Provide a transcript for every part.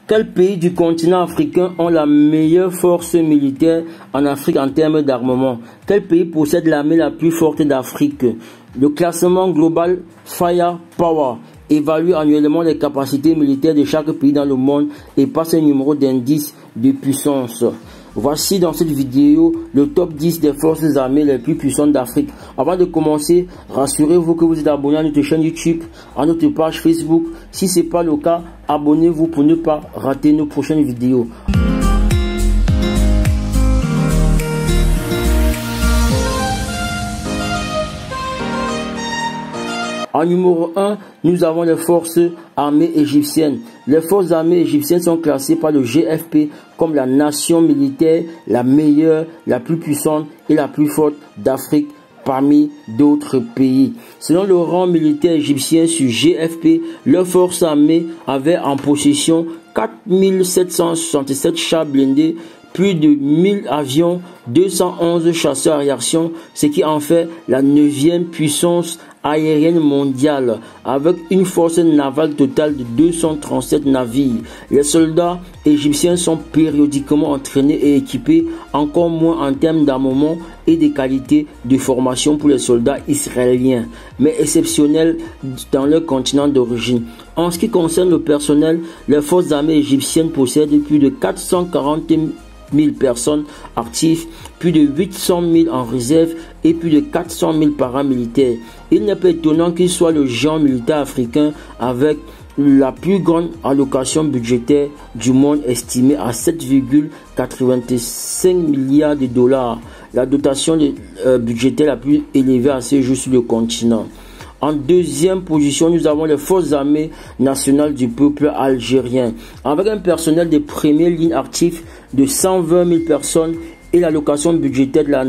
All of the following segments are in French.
Quels pays du continent africain ont la meilleure force militaire en Afrique en termes d'armement? Quel pays possède l'armée la plus forte d'Afrique? Le classement global Firepower évalue annuellement les capacités militaires de chaque pays dans le monde et passe un numéro d'indice de puissance. Voici dans cette vidéo le top 10 des forces armées les plus puissantes d'Afrique. Avant de commencer, rassurez-vous que vous êtes abonné à notre chaîne YouTube, à notre page Facebook. Si ce n'est pas le cas, abonnez-vous pour ne pas rater nos prochaines vidéos. En numéro 1, nous avons les forces armées égyptiennes. Les forces armées égyptiennes sont classées par le GFP comme la nation militaire la meilleure, la plus puissante et la plus forte d'Afrique parmi d'autres pays. Selon le rang militaire égyptien sur GFP, leurs forces armées avaient en possession 4767 chars blindés, plus de 1000 avions, 211 chasseurs à réaction, ce qui en fait la 9e puissance aérienne mondiale, avec une force navale totale de 237 navires. Les soldats égyptiens sont périodiquement entraînés et équipés, encore moins en termes d'armement et de qualité de formation pour les soldats israéliens, mais exceptionnels dans leur continent d'origine. En ce qui concerne le personnel, les forces armées égyptiennes possèdent plus de 440 000 personnes actives, plus de 800 000 en réserve et plus de 400 000 paramilitaires. Il n'est pas étonnant qu'il soit le géant militaire africain avec la plus grande allocation budgétaire du monde, estimée à 7,85 milliards de dollars, la dotation budgétaire la plus élevée à ce jour sur le continent. En deuxième position, nous avons les forces armées nationales du peuple algérien, avec un personnel de première ligne actif de 120 000 personnes et l'allocation budgétaire de la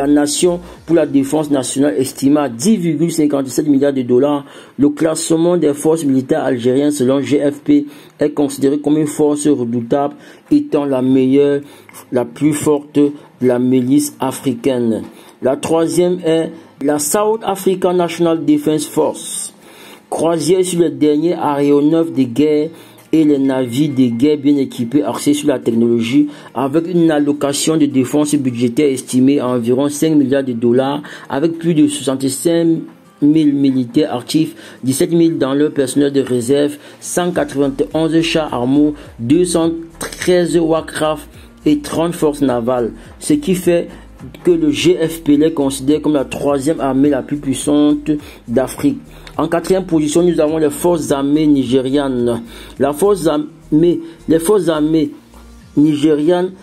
nation pour la défense nationale estimée à 10,57 milliards de dollars. Le classement des forces militaires algériennes selon GFP est considéré comme une force redoutable, étant la meilleure, la plus forte de la milice africaine. La troisième est la South African National Defense Force, croisière sur les derniers aéronefs de guerre et les navires de guerre bien équipés axés sur la technologie, avec une allocation de défense budgétaire estimée à environ 5 milliards de dollars, avec plus de 65 000 militaires actifs, 17 000 dans leur personnel de réserve, 191 chars armés, 213 Warcraft et 30 forces navales, ce qui fait que le GFP les considère comme la troisième armée la plus puissante d'Afrique. En quatrième position, nous avons les forces armées nigérianes. Les forces armées nigérianes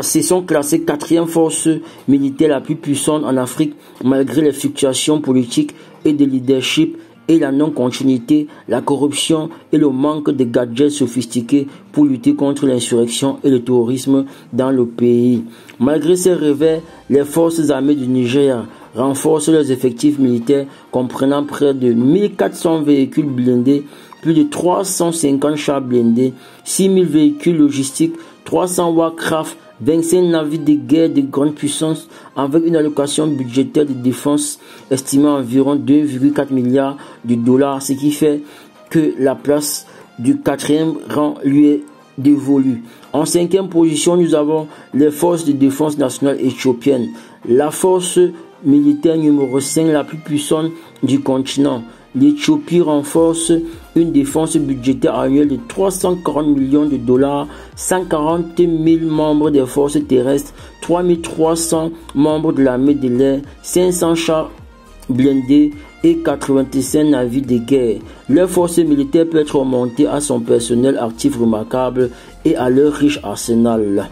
sont classées quatrième force militaire la plus puissante en Afrique, malgré les fluctuations politiques et de leadership et la non-continuité, la corruption et le manque de gadgets sophistiqués pour lutter contre l'insurrection et le terrorisme dans le pays. Malgré ces revers, les forces armées du Niger renforcent leurs effectifs militaires, comprenant près de 1400 véhicules blindés, plus de 350 chars blindés, 6000 véhicules logistiques, 300 Warcraft, 25 navires de guerre de grande puissance, avec une allocation budgétaire de défense estimée à environ 2,4 milliards de dollars, ce qui fait que la place du quatrième rang lui est dévolue. En cinquième position, nous avons les forces de défense nationale éthiopiennes, la force militaire numéro 5 la plus puissante du continent. L'Éthiopie renforce une défense budgétaire annuelle de 340 millions de dollars, 140 000 membres des forces terrestres, 3300 membres de l'armée de l'air, 500 chars blindés et 85 navires de guerre. Leur force militaire peut être remontée à son personnel actif remarquable et à leur riche arsenal.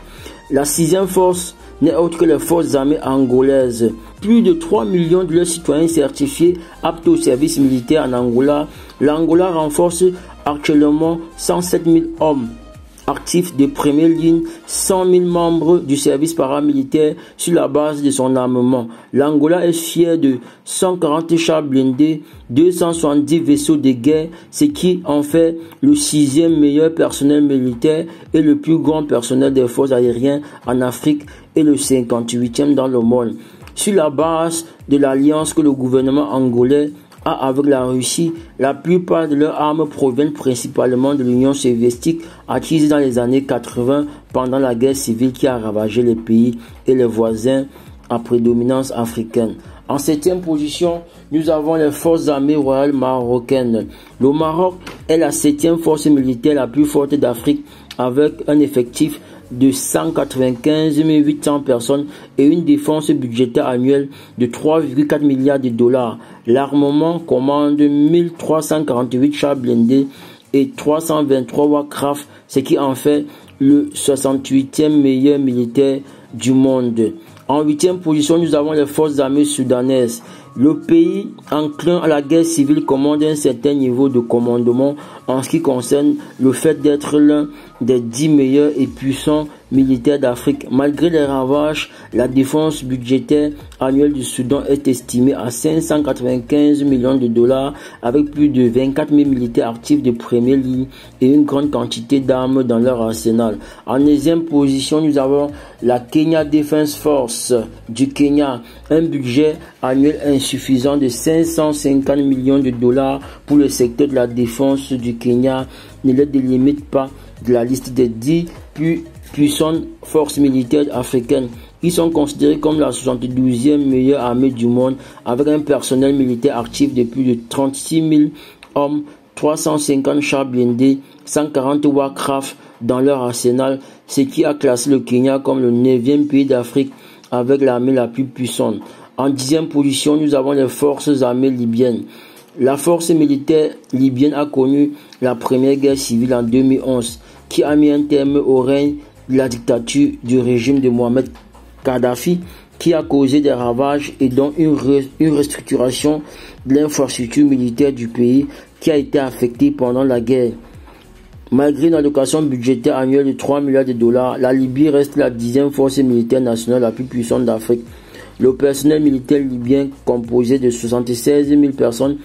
La sixième force n'est autre que les forces armées angolaises. Plus de 3 millions de leurs citoyens certifiés aptes au service militaire en Angola. L'Angola renforce actuellement 107 000 hommes actifs de première ligne, 100 000 membres du service paramilitaire sur la base de son armement. L'Angola est fier de 140 chars blindés, 270 vaisseaux de guerre, ce qui en fait le 6e meilleur personnel militaire et le plus grand personnel des forces aériennes en Afrique et le 58e dans le monde. Sur la base de l'alliance que le gouvernement angolais a avec la Russie. La plupart de leurs armes proviennent principalement de l'Union soviétique, acquise dans les années 80 pendant la guerre civile qui a ravagé les pays et les voisins à prédominance africaine. En 7e position, nous avons les forces armées royales marocaines. Le Maroc est la 7e force militaire la plus forte d'Afrique avec un effectif de 195 800 personnes et une défense budgétaire annuelle de 3,4 milliards de dollars. L'armement commande 1348 chars blindés et 323 Warcraft, ce qui en fait le 68e meilleur militaire du monde. En 8e position, nous avons les forces armées soudanaises. Le pays, enclin à la guerre civile, commande un certain niveau de commandement en ce qui concerne le fait d'être l'un des 10 meilleurs et puissants militaires d'Afrique. Malgré les ravages, la défense budgétaire annuelle du Soudan est estimée à 595 millions de dollars avec plus de 24 000 militaires actifs de première ligne et une grande quantité d'armes dans leur arsenal. En 9e position, nous avons la Kenya Defense Force du Kenya, un budget annuel insuffisant de 550 millions de dollars pour le secteur de la défense du Kenya ne les délimite pas de la liste des 10 plus puissantes forces militaires africaines. Ils sont considérés comme la 72e meilleure armée du monde avec un personnel militaire actif de plus de 36 000 hommes, 350 chars blindés, 140 Warcraft dans leur arsenal, ce qui a classé le Kenya comme le 9e pays d'Afrique avec l'armée la plus puissante. En 10e position, nous avons les forces armées libyennes. La force militaire libyenne a connu la première guerre civile en 2011 qui a mis un terme au règne de la dictature du régime de Mohamed Kadhafi qui a causé des ravages et dont une restructuration de l'infrastructure militaire du pays qui a été affectée pendant la guerre. Malgré une allocation budgétaire annuelle de 3 milliards de dollars, la Libye reste la 10e force militaire nationale la plus puissante d'Afrique. Le personnel militaire libyen, composé de 76 000 personnes,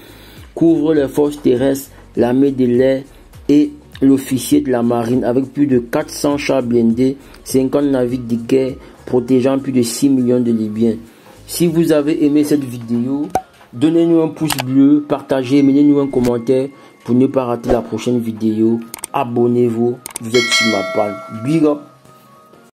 couvre les forces terrestres, l'armée de l'air et l'officier de la marine avec plus de 400 chars blindés, 50 navires de guerre protégeant plus de 6 millions de Libyens. Si vous avez aimé cette vidéo, donnez-nous un pouce bleu, partagez, mettez-nous un commentaire pour ne pas rater la prochaine vidéo. Abonnez-vous, vous êtes sur ma page. Big up!